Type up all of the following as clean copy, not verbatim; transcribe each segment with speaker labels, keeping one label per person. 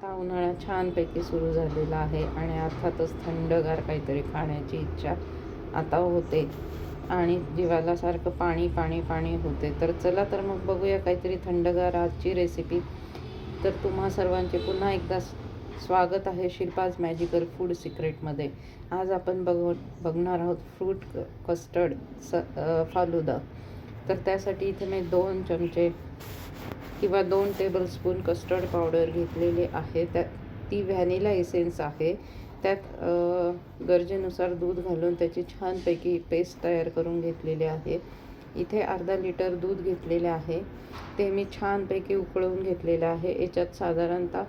Speaker 1: आता उन्हाळा छानपैकी सुरू झालेला आहे आणि अर्थातच थंडगार काहीतरी खाण्याची इच्छा आता होते आणि जीवाला सारखं पाणी पाणी पाणी होते. तर चला तर मग बघूया काहीतरी थंडगार आजची रेसिपी. तर तुम्हा सर्वांचे पुन्हा एकदा स्वागत आहे शिल्पाज मॅजिकल फूड सिक्रेटमध्ये. आज आपण बघणार आहोत फ्रूट कस्टर्ड फालुदा. तर त्यासाठी इथे मी 2 चमचे किंवा 2 टेबलस्पून कस्टर्ड पावडर घेतलेले आहे. ती व्हॅनिला एसेन्स आहे. त्यात गरजेनुसार दूध घालून त्याची छानपैकी पेस्ट तयार करून घेतलेली आहे. इथे अर्धा लिटर दूध घेतलेले आहे. ते मी छानपैकी उकळवून घेतलेलं आहे. याच्यात साधारणतः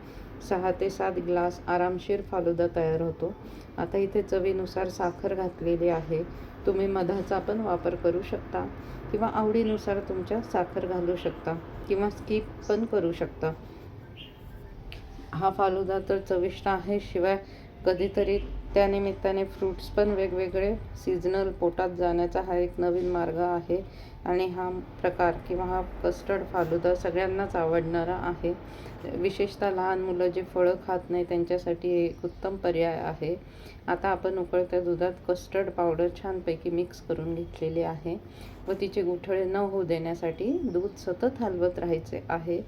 Speaker 1: 6 ते 7 ग्लास आरामशीर फालुदा तयार होतो. आता इथे चवीनुसार साखर घातलेली आहे. तुम्ही मधाचा पण वापर करू शकता किंवा आवडीनुसार तुमच्या साखर घालू शकता किंवा स्किप पण करू शकता. हा फालुदा तर चविष्ट आहे, शिवाय कधीतरी त्यानिमित्ताने फ्रूट्स पण वेगवेगळे सीझनल पोटात जाण्याचा हा एक नवीन मार्ग आहे. आणि हा प्रकार किंवा हा कस्टर्ड फालुदा सगळ्यांनाच आवडणारा आहे. विशेषतः लहान मुलं जे फळं खात नाही त्यांच्यासाठी एक उत्तम पर्याय आहे. आता आपण उकळत्या दुधात कस्टर्ड पावडर छानपैकी मिक्स करून घेतलेली आहे व तिचे गुठळे न होऊ देण्यासाठी दूध सतत हलवत राहायचे आहे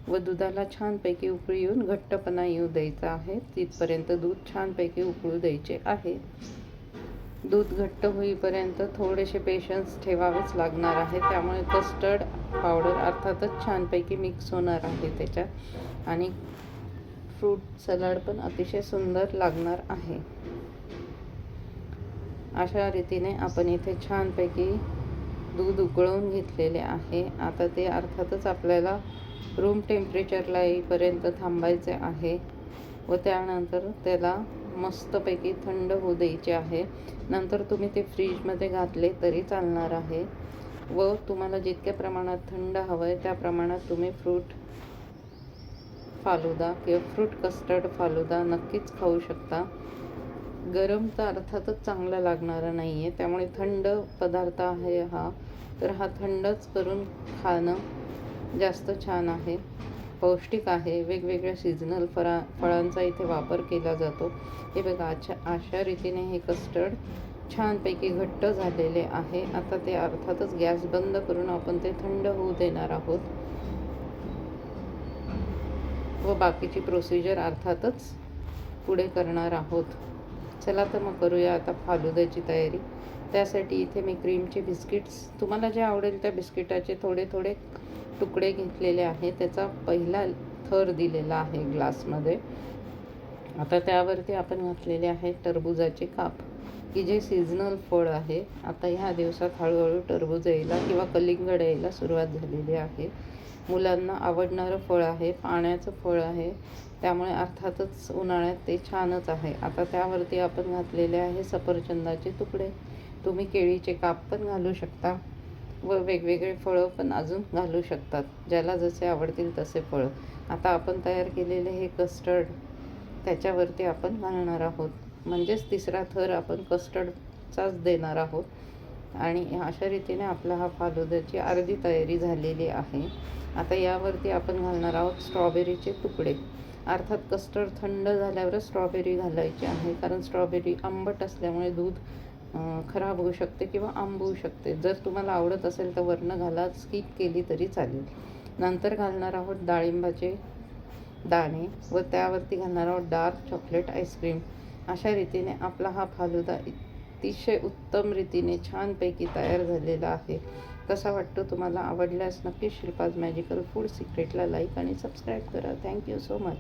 Speaker 1: व दुधाला छानपैकी उकळी येऊन घट्टपणा येऊ द्यायचा आहे. तिथपर्यंत दूध छानपैकी उकळू द्यायचे आहे. दूध घट्ट होईपर्यंत थोडेसे पेशन्स ठेवावेच लागणार आहे. त्यामुळे कस्टर्ड पावडर अर्थातच छानपैकी मिक्स होणार आहे त्याच्यात आणि फ्रूट सलाड पण अतिशय सुंदर लागणार आहे. अशा रीतीने आपण इथे छानपैकी दूध उकळवून घेतलेले आहे. आता ते अर्थातच आपल्याला रूम टेम्परेचरला येईपर्यंत थांबायचे आहे व त्यानंतर त्याला मस्तपैकी थंड होऊ द्यायचे आहे. नंतर तुम्ही ते फ्रीजमध्ये घातले तरी चालणार आहे व तुम्हाला जितक्या प्रमाणात थंड हवं आहे त्या प्रमाणात तुम्ही फ्रूट फालुदा किंवा फ्रूट कस्टर्ड फालुदा नक्कीच खाऊ शकता. गरम तर अर्थातच चांगला लागणारा नाही आहे, त्यामुळे थंड पदार्थ आहे हा. तर हा थंडच करून खाणं जास्त छान आहे, पौष्टिक आहे. वेगवेगळ्या सीझनल फळांचा इथे वापर केला जातो. हे बघा, अशा रीतीने हे कस्टर्ड छानपैकी घट्ट झालेले आहे. आता ते अर्थातच गॅस बंद करून आपण ते थंड होऊ देणार आहोत व बाकीची प्रोसिजर अर्थातच पुढे करणार आहोत. चला तर मग करूया आता फालुद्याची तयारी. त्यासाठी इथे मी क्रीमचे बिस्किट्स, तुम्हाला जे आवडेल त्या बिस्किटाचे थोडे थोडे तुकडे घेतलेले आहे. त्याचा पहिला थर दिलेला आहे ग्लासमध्ये. आता त्यावरती आपण घातलेले आहे टरबुजाचे काप, की जे सीझनल फळ आहे. आता ह्या दिवसात हळूहळू टरबूज यायला किंवा कलिंगड यायला सुरुवात झालेली आहे. मुलांना आवडणारं फळ आहे, पाण्याचं फळ आहे, त्यामुळे अर्थातच उन्हाळ्यात ते छानच आहे. आता त्यावरती आपण घातलेले आहे सफरचंदाचे तुकडे. तुम्ही केळीचे काप पण घालू शकता व वेगवेगळे फळं पण अजून घालू शकतात, ज्याला जसे आवडतील तसे फळं. आता आपण तयार केलेले हे कस्टर्ड त्याच्यावरती आपण घालणार आहोत. म्हणजेच तिसरा थर आपण कस्टर्डचाच देणार आहोत. आणि अशा रीतीने आपला हा फालुद्याची अर्धी तयारी झालेली आहे. आता यावरती आपण घालणार आहोत स्ट्रॉबेरीचे तुकडे. अर्थात कस्टर्ड थंड झाल्यावर स्ट्रॉबेरी घालायची आहे, कारण स्ट्रॉबेरी आंबट असल्यामुळे दूध खराब होऊ शकते किंवा आंबवू शकते. जर तुम्हाला आवडत असेल तर वरनं घाला, स्किप केली तरी चालेल. नंतर घालणार आहोत डाळिंबाचे दाणे व त्यावरती घालणार आहोत डार्क चॉकलेट आईस्क्रीम. अशा रीतीने आपला हा फालुदा अतिशय उत्तम रीतीने छानपैकी तयार झालेला आहे. कसा वाटतो तुम्हाला? आवडल्यास नक्की शिल्पाज मॅजिकल फूड सिक्रेटला लाईक आणि सबस्क्राईब करा. Thank you so much.